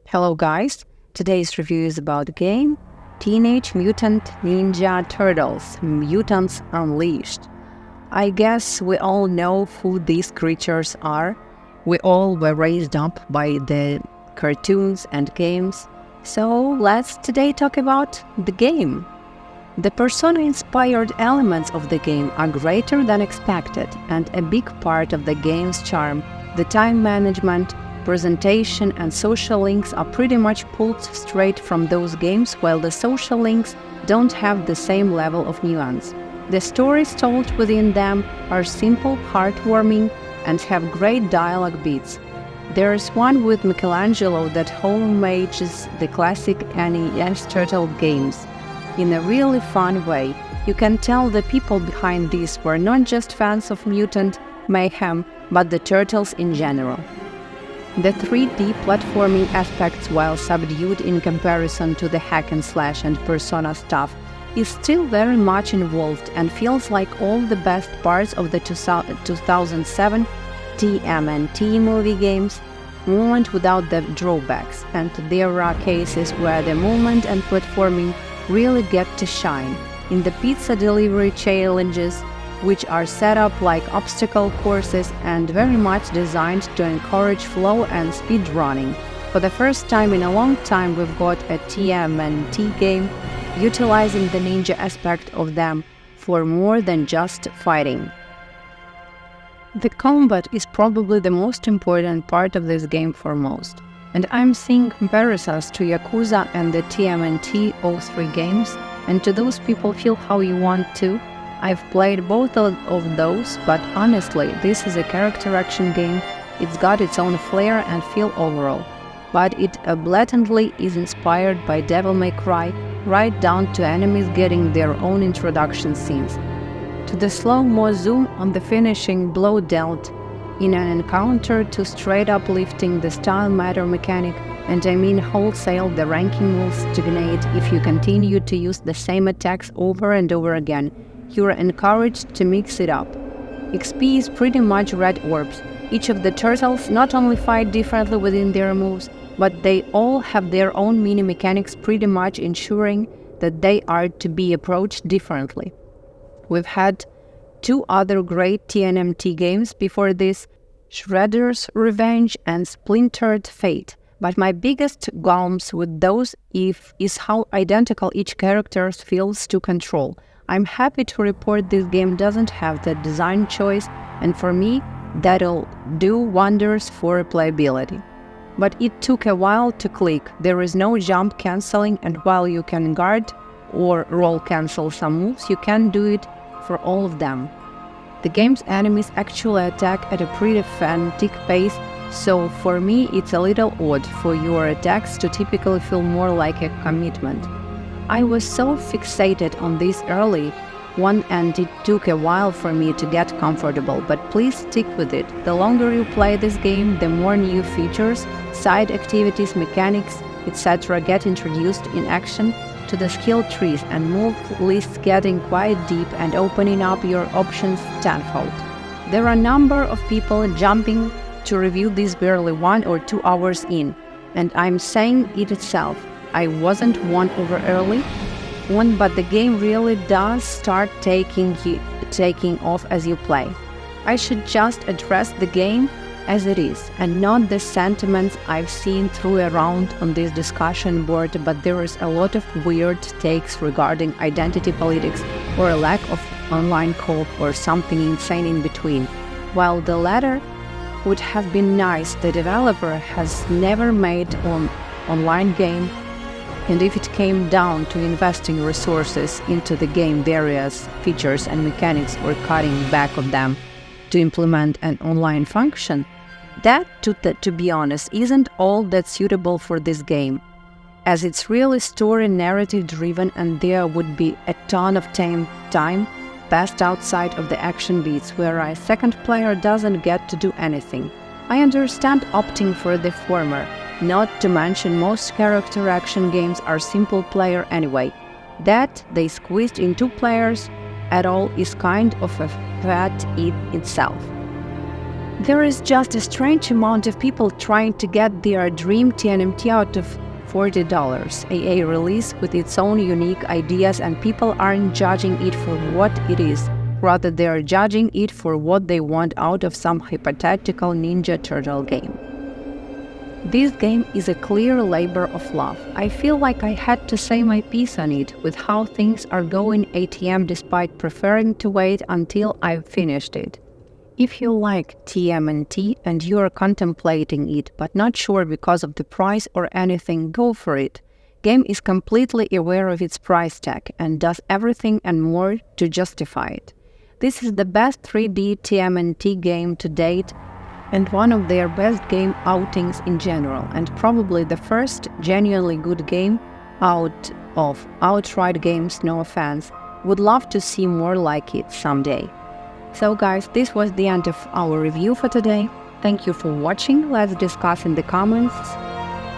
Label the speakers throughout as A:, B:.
A: Hello guys, today's review is about the game Teenage Mutant Ninja Turtles Mutants Unleashed. I guess we all know who these creatures are. We all were raised up by the cartoons and games. So let's today talk about the game. The persona-inspired elements of the game are greater than expected, and a big part of the game's charm, the time management, presentation and social links are pretty much pulled straight from those games, while the social links don't have the same level of nuance. The stories told within them are simple, heartwarming, and have great dialogue beats. There is one with Michelangelo that homages the classic NES Turtle games in a really fun way. You can tell the people behind these were not just fans of mutant mayhem, but the turtles in general. The 3D platforming aspects, while subdued in comparison to the hack and slash and Persona stuff, is still very much involved and feels like all the best parts of the 2007 TMNT movie games, movement without the drawbacks, and there are cases where the movement and platforming really get to shine. In the pizza delivery challenges, which are set up like obstacle courses and very much designed to encourage flow and speed running. For the first time in a long time, we've got a TMNT game utilizing the ninja aspect of them for more than just fighting. The combat is probably the most important part of this game for most, and I'm seeing comparisons to Yakuza and the TMNT 03 games, and to those people feel how you want to. I've played both of those, but honestly, this is a character action game. It's got its own flair and feel overall, but it blatantly is inspired by Devil May Cry, right down to enemies getting their own introduction scenes, to the slow-mo zoom on the finishing blow dealt in an encounter, to straight-up lifting the style matter mechanic, and I mean wholesale the ranking will stagnate if you continue to use the same attacks over and over again. You're encouraged to mix it up. XP is pretty much red orbs. Each of the turtles not only fight differently within their moves, but they all have their own mini mechanics, pretty much ensuring that they are to be approached differently. We've had two other great TNMT games before this, Shredder's Revenge and Splintered Fate, but my biggest qualms with those is how identical each character feels to control. I'm happy to report this game doesn't have that design choice, and for me, that'll do wonders for replayability. But it took a while to click. There is no jump cancelling, and while you can guard or roll cancel some moves, you can't do it for all of them. The game's enemies actually attack at a pretty frantic pace, so for me it's a little odd for your attacks to typically feel more like a commitment. I was so fixated on this early one, and it took a while for me to get comfortable, but please stick with it. The longer you play this game, the more new features, side activities, mechanics, etc. get introduced in action to the skill trees, and move lists getting quite deep and opening up your options tenfold. There are a number of people jumping to review this barely 1 or 2 hours in, and I'm saying it itself. I wasn't won over early on, but the game really does start taking off as you play. I should just address the game as it is, and not the sentiments I've seen through around on this discussion board, but there is a lot of weird takes regarding identity politics or a lack of online co-op or something insane in between. While the latter would have been nice, the developer has never made an online game, and if it came down to investing resources into the game, various features and mechanics, or cutting back on them to implement an online function, that, to be honest, isn't all that suitable for this game, as it's really story narrative driven, and there would be a ton of time passed outside of the action beats, whereas second player doesn't get to do anything. I understand opting for the former, not to mention most character action games are single player anyway. That they squeezed in 2 players at all is kind of a fat in itself. There is just a strange amount of people trying to get their dream TNMT out of $40 AA release with its own unique ideas, and people aren't judging it for what it is. Rather, they are judging it for what they want out of some hypothetical Ninja Turtle game. This game is a clear labor of love. I feel like I had to say my piece on it with how things are going ATM, despite preferring to wait until I've finished it. If you like TMNT and you are contemplating it but not sure because of the price or anything, go for it. Game is completely aware of its price tag and does everything and more to justify it. This is the best 3D TMNT game to date and one of their best game outings in general, and probably the first genuinely good game out of Outright Games, no offense. Would love to see more like it someday. So guys, this was the end of our review for today. Thank you for watching. Let's discuss in the comments.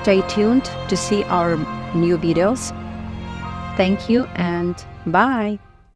A: Stay tuned to see our new videos. Thank you and bye!